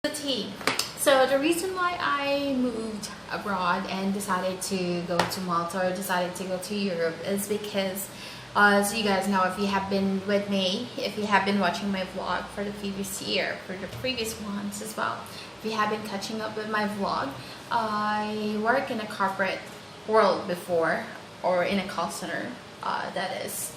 The tea. So the reason why I moved abroad and decided to go to Malta or decided to go to Europe is because as you guys know, if you have been with me, if you have been watching my vlog for the previous year, for the previous ones as well, if you have been catching up with my vlog, I work in a corporate world before, or in a call center, that is.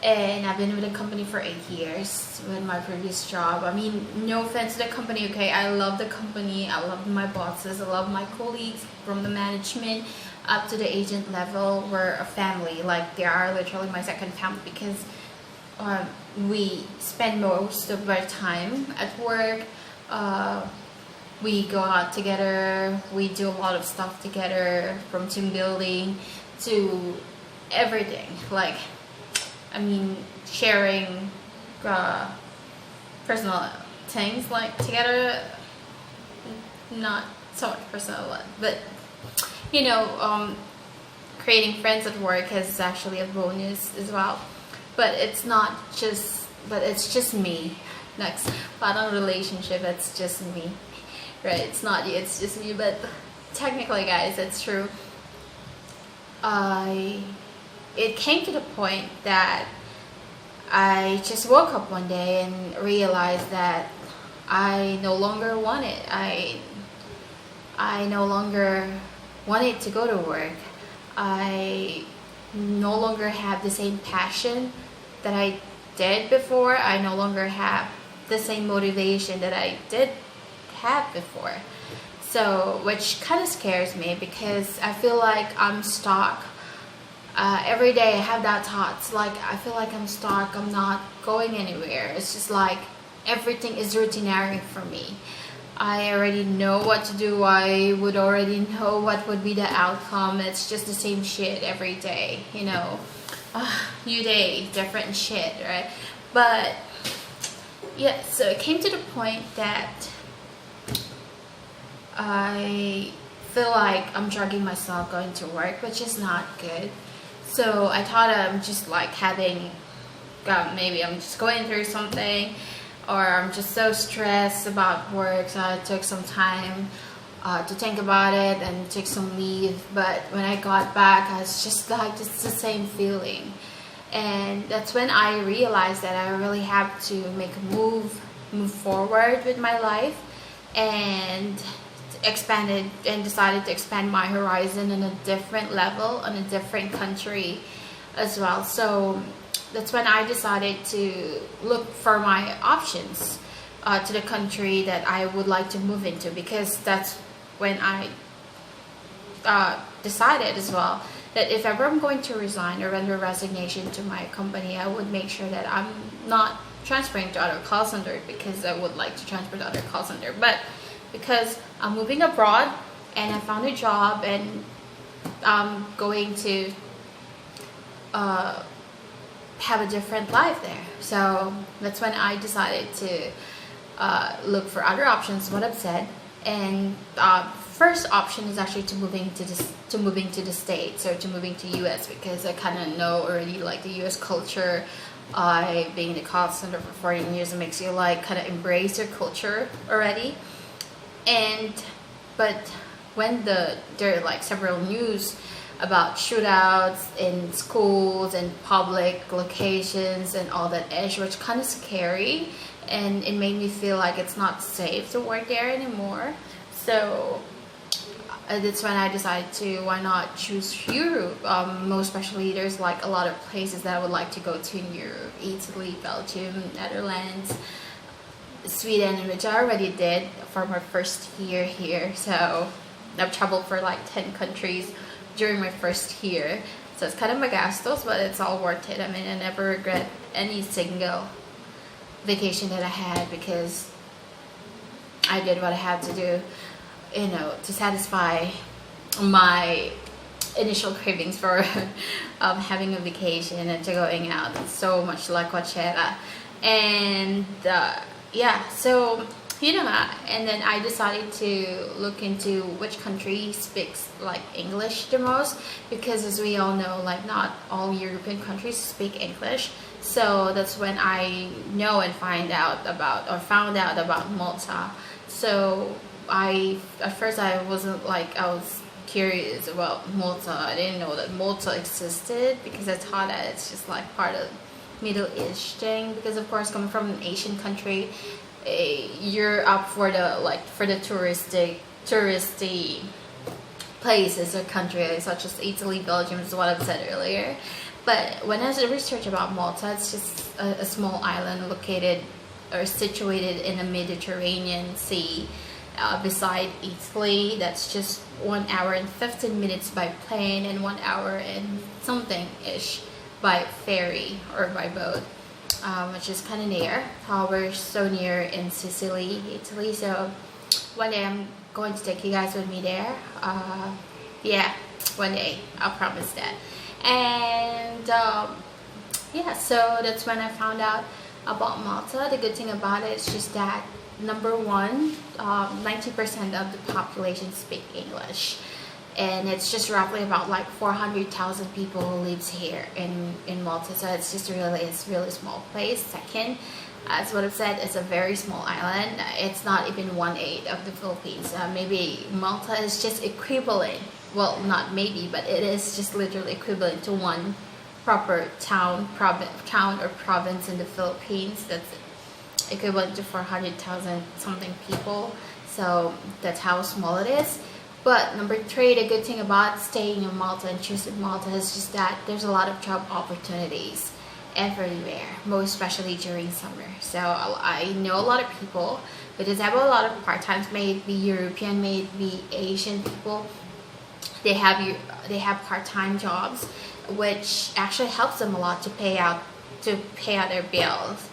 And I've been with the company for 8 years with my previous job. I mean, no offense to the company, okay? I love the company. I love my bosses. I love my colleagues from the management up to the agent level. We're a family. Like, they are literally my second family because we spend most of our time at work. We go out together. We do a lot of stuff together, from team building to everything. Like, I mean, sharing personal things like together, not so much personal, but you know, creating friends at work is actually a bonus as well. But it's not just, but it's just me. Next, parang relationship, it's just me, right? It's not you, it's just me. But technically, guys, it's true. It came to the point that I just woke up one day and realized that I no longer want it. I no longer wanted to go to work. I no longer have the same passion that I did before. I no longer have the same motivation that I did have before. So, which kind of scares me because I feel like I'm stuck. Every day I have that thoughts, like I feel like I'm stuck, I'm not going anywhere. It's just like everything is routinary for me. I already know what to do. I would already know what would be the outcome. It's just the same shit every day, you know. New day, different shit, right? But yeah, so it came to the point that I feel like I'm dragging myself going to work, which is not good. So I thought I'm just like having, maybe I'm just going through something, or I'm just so stressed about work. So I took some time to think about it and took some leave. But when I got back, I was just like, it's the same feeling. And that's when I realized that I really have to make a move forward with my life, and expanded and decided to expand my horizon on a different level, on a different country as well. So that's when I decided to look for my options to the country that I would like to move into, because that's when I decided as well that if ever I'm going to resign or render resignation to my company, I would make sure that I'm not transferring to other call center, because I would like to transfer to other call center, but because I'm moving abroad and I found a job and I'm going to have a different life there. So that's when I decided to look for other options, what I've said. And first option is actually to moving to the States, or to moving to US, because I kind of know already like the US culture. Being in the call center for 14 years, it makes you like kind of embrace your culture already. But when there are like several news about shootouts in schools and public locations and all that ish, which kind of scary, and it made me feel like it's not safe to work there anymore. So that's when I decided to, why not choose Europe. Most especially, there's like a lot of places that I would like to go to in Europe: Italy, Belgium, Netherlands, Sweden, which I already did for my first year here. So I've traveled for like 10 countries during my first year. So it's kind of magastos, but it's all worth it. I mean, I never regret any single vacation that I had, because I did what I had to do, you know, to satisfy my initial cravings for having a vacation and to going out. It's so much like Coachella. And yeah, so you know, and then I decided to look into which country speaks like English the most, because as we all know, like not all European countries speak English. So that's when I know and found out about Malta. So at first I wasn't like, I was curious about Malta. I didn't know that Malta existed, because I thought that it's just like part of Middle East thing, because of course coming from an Asian country, you're up for the touristy places or countries such as Italy, Belgium, is what I've said earlier. But when I was research about Malta, it's just a small island located or situated in the Mediterranean Sea, beside Italy. That's just 1 hour and 15 minutes by plane, and 1 hour and something ish by ferry or by boat, which is kind of near. We're so near in Sicily, Italy. So one day I'm going to take you guys with me there. Yeah, one day, I'll promise that. And yeah, so that's when I found out about Malta. The good thing about it is just that, number one, 90% of the population speak English, and it's just roughly about like 400,000 people who lives here in Malta. So it's just it's really small place. Second, as what I've said, it's a very small island. It's not even 1/8 of the Philippines. Maybe Malta is just equivalent, well, not maybe, but it is just literally equivalent to one proper town or province in the Philippines. That's equivalent to 400,000 something people. So that's how small it is. But number three, the good thing about staying in Malta and choosing Malta is just that there's a lot of job opportunities everywhere, most especially during summer. So I know a lot of people, because I have a lot of part-times, may it be European, may it be Asian people. They have part-time jobs, which actually helps them a lot to pay out their bills.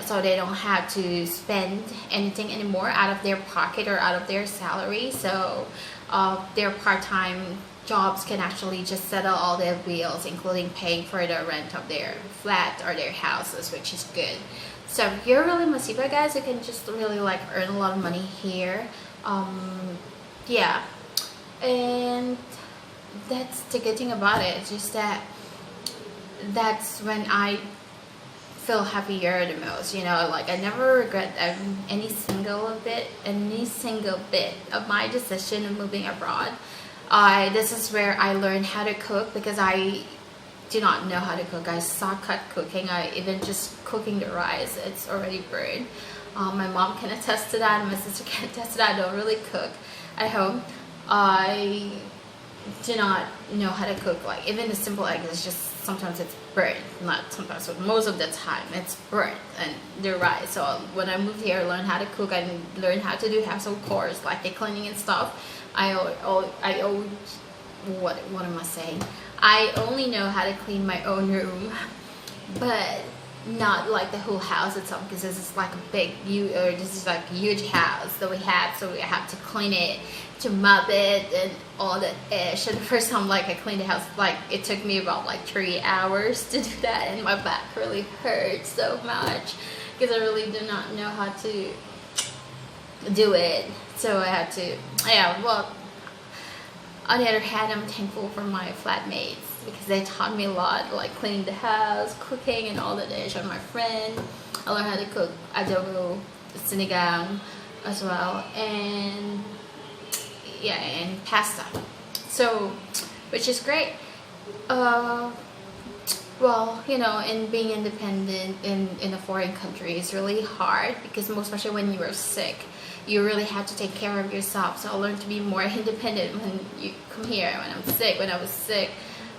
So they don't have to spend anything anymore out of their pocket or out of their salary. So their part-time jobs can actually just settle all their bills, including paying for the rent of their flat or their houses, which is good. So if you're really masiba, guys, you can just really like earn a lot of money here. Yeah, and that's the good thing about it. It's just that's when I feel happier the most. Like I never regret any single bit of my decision of moving abroad. This is where I learned how to cook, because I do not know how to cook. I suck at cooking. Even just cooking the rice, it's already burned. My mom can attest to that, and my sister can attest to that. I don't really cook at home. I do not know how to cook. Like even the simple eggs, it's just sometimes it's burnt. Not sometimes, but most of the time it's burnt, and the rice. So when I moved here, I learned how to cook. I learned how to do household chores like the cleaning and stuff. What am I saying? I only know how to clean my own room, but not like the whole house itself, because this is like this is like a huge house that we have, so we have to clean it, to mop it and all that ish. And the first time like I cleaned the house, like it took me about like 3 hours to do that, and my back really hurt so much because I really do not know how to do it. So I had to, yeah, well, on the other hand, I'm thankful for my flatmates, because they taught me a lot, like cleaning the house, cooking, and all that dish. And my friend, I learned how to cook adobo, sinigang as well, and yeah, and pasta. So, which is great. Well, in being independent in a foreign country is really hard, because most especially when you are sick, you really have to take care of yourself. So I learned to be more independent when you come here. When I was sick,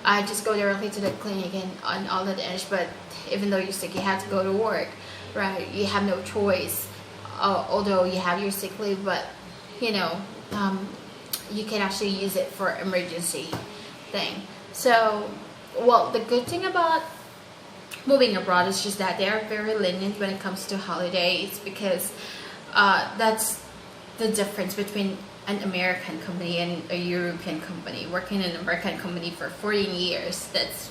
I just go directly to the clinic and all that ish. But even though you're sick, you have to go to work, right? You have no choice. Although you have your sick leave, but you can actually use it for emergency thing. So, well, the good thing about moving abroad is just that they are very lenient when it comes to holidays, because that's the difference between an American company and a European company. Working in an American company for 14 years, that's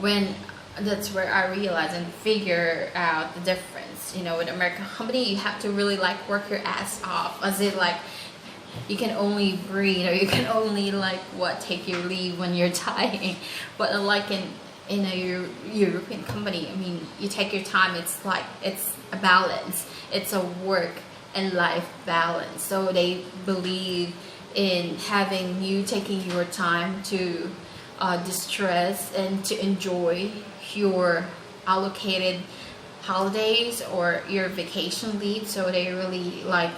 where I realize and figure out the difference. With American company, you have to really like work your ass off, as if like you can only breathe, or you can only take your leave when you're dying. But like in in a European company. I mean, you take your time. It's like it's a balance. It's a work and life balance. So they believe in having you taking your time to distress and to enjoy your allocated holidays or your vacation leave. So they really like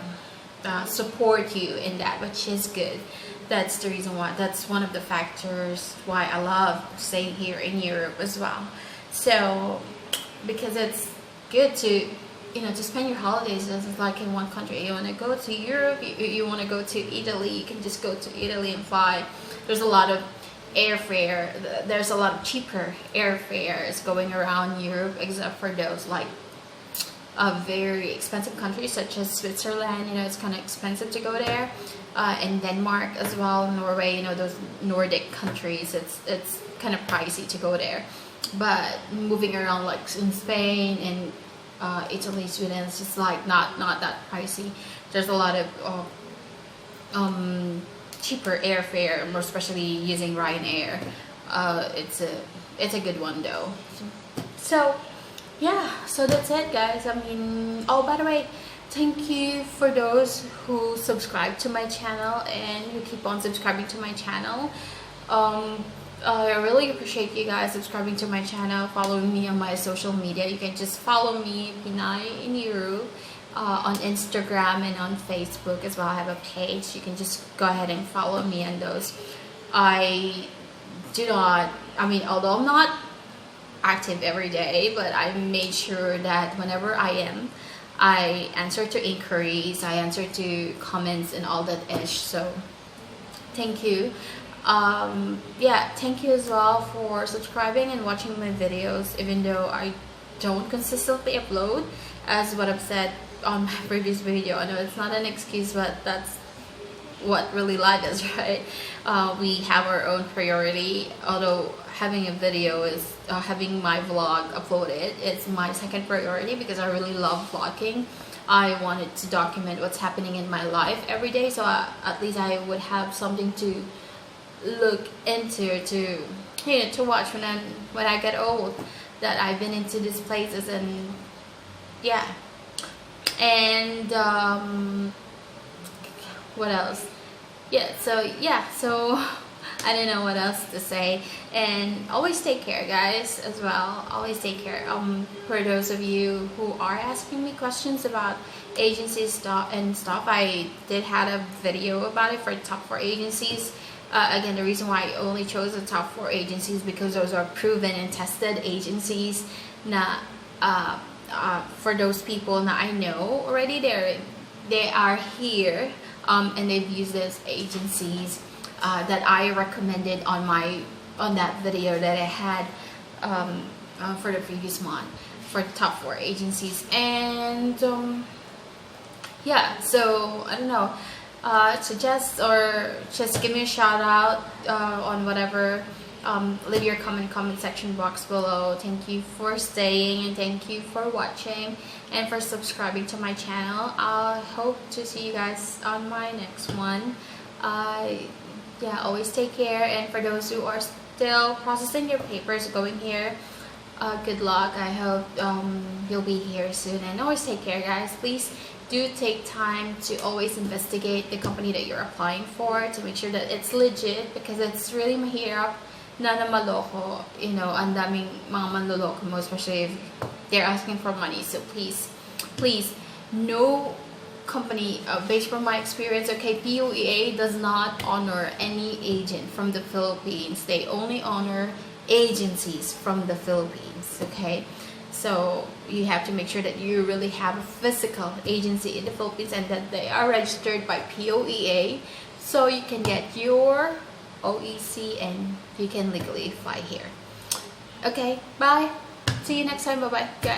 support you in that, which is good. That's the reason why, that's one of the factors why I love staying here in Europe as well. So because it's good to, you know, to spend your holidays just like in one country. You want to go to Europe, you want to go to Italy, you can just go to Italy and fly. There's a lot of airfare, there's a lot of cheaper airfares going around Europe, except for those like very expensive countries such as Switzerland. You know, it's kind of expensive to go there, and Denmark as well, Norway. You know, those Nordic countries, it's kind of pricey to go there. But moving around like in Spain and Italy, Sweden, it's just like not that pricey. There's a lot of cheaper airfare, more especially using Ryanair. It's a good one though. So yeah, so that's it, guys. I mean, oh, by the way, thank you for those who subscribe to my channel and who keep on subscribing to my channel. I really appreciate you guys subscribing to my channel, following me on my social media. You can just follow me, Pinay in Europe, on Instagram and on Facebook as well. I have a page. You can just go ahead and follow me on those. I do not, I mean, although I'm not active every day, but I made sure that whenever I answer to inquiries, I answer to comments and all that ish. So thank you. Yeah, thank you as well for subscribing and watching my videos, even though I don't consistently upload, as what I've said on my previous video. I know it's not an excuse, but that's what really life is, right? We have our own priority. Although having a video is having my vlog uploaded, it's my second priority because I really love vlogging. I wanted to document what's happening in my life every day, so at least I would have something to look into, to, you know, to watch when I get old, that I've been into these places. And yeah, and what else? Yeah, so I don't know what else to say. And always take care, guys, as well. Always take care. For those of you who are asking me questions about agency stuff, I did have a video about it for top 4 agencies. Again, the reason why I only chose the top 4 agencies because those are proven and tested agencies. Now, for those people that I know already, they are here, and they've used those agencies that I recommended on that video that I had for the previous month for the top 4 agencies. And yeah, so I don't know. Suggest or just give me a shout out on whatever. Leave your comment section box below. Thank you for staying and thank you for watching and for subscribing to my channel. I hope to see you guys on my next one. Yeah, always take care, and for those who are still processing your papers going here, good luck. I hope you'll be here soon, and always take care, guys. Please do take time to always investigate the company that you're applying for to make sure that it's legit, because it's really mahirap na maloko. You know, ang daming mga manloloko mo, especially if they're asking for money. So please, no company, based from my experience, okay, POEA does not honor any agent from the Philippines. They only honor agencies from the Philippines, okay? So you have to make sure that you really have a physical agency in the Philippines and that they are registered by POEA, so you can get your OEC and you can legally fly here. Okay, bye. See you next time. Bye-bye, guys.